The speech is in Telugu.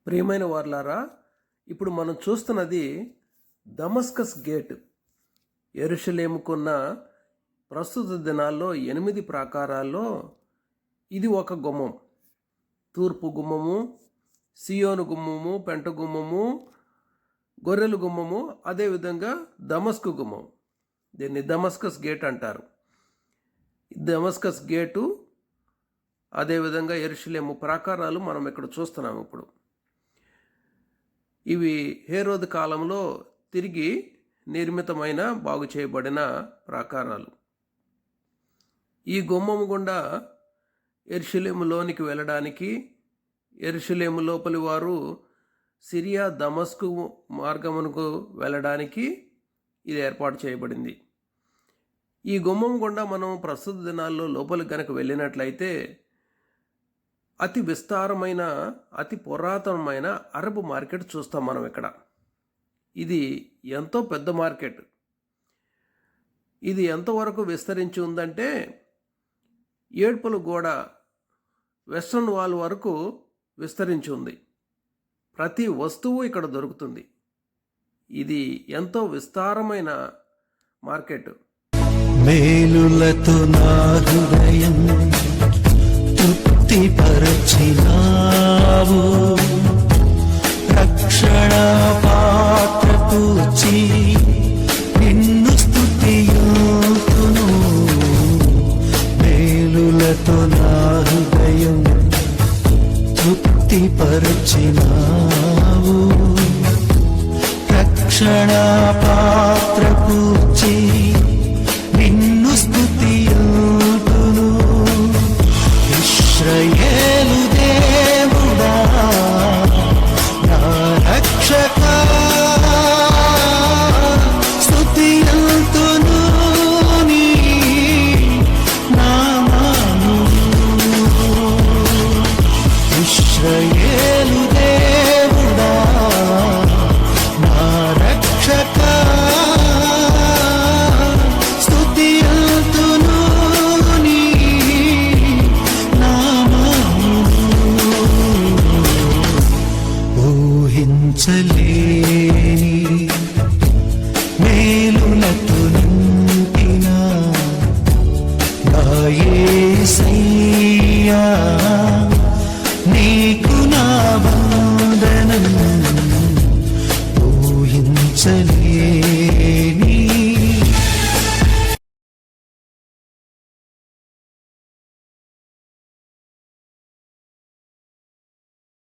ప్రియమైన వార్లారా, ఇప్పుడు మనం చూస్తున్నది దమస్కస్ గేట్. యెరూషలేముకున్న ప్రస్తుత దినాల్లో 8 ప్రాకారాల్లో ఇది ఒక గుమ్మం. తూర్పు గుమ్మము, సియోను గుమ్మము, పెంట గుమ్మము, గొర్రెల గుమ్మము, అదేవిధంగా దమస్కు గుమ్మం. దీన్ని దమస్కస్ గేట్ అంటారు. దమస్కస్ గేటు, అదేవిధంగా యెరూషలేము ప్రాకారాలు మనం ఇక్కడ చూస్తున్నాం. ఇప్పుడు ఇవి హేరోదు కాలంలో తిరిగి నిర్మితమైన బాగు చేయబడిన ప్రాకారాలు. ఈ గుమ్మము గుండా యెరూషలేములోనికి వెళ్ళడానికి, యెరూషలేము లోపలి వారు సిరియా దమస్కు మార్గమునకు వెళ్ళడానికి ఇది ఏర్పాటు చేయబడింది. ఈ గుమ్మం గుండా మనం ప్రస్తుత దినాల్లో లోపలికి గనక వెళ్ళినట్లయితే అతి విస్తారమైన, అతి పురాతనమైన అరబ్ మార్కెట్ చూస్తాం మనం ఇక్కడ. ఇది ఎంతో పెద్ద మార్కెట్. ఇది ఎంతవరకు విస్తరించి ఉందంటే ఏడ్పుల గోడ వెస్ట్రన్ వాల్ వరకు విస్తరించి ఉంది. ప్రతి వస్తువు ఇక్కడ దొరుకుతుంది. ఇది ఎంతో విస్తారమైన మార్కెట్. మేలులతో నా హృదయం తృప్తిపరచినావు, రక్షణ పాత్ర పూచి నిన్ను స్తుతియుతును. మేలులతో నా హృదయం తృప్తిపరచినావు, రక్షణ పాత్ర పూచి నిన్ను స్తుతియుతును. ఇశ్రాయేలు దేవుడా, నా రక్షకా, స్తుతియుతును నీ నామమును. ఇశ్రాయేలు దేవుడా, నా రక్షకా, స్తుతియుతును నీ నామమును. ఊహించలేని మేలులతో నింపిన నా యేసయ్యా, నీకు నా వందనం. ఊహించలేని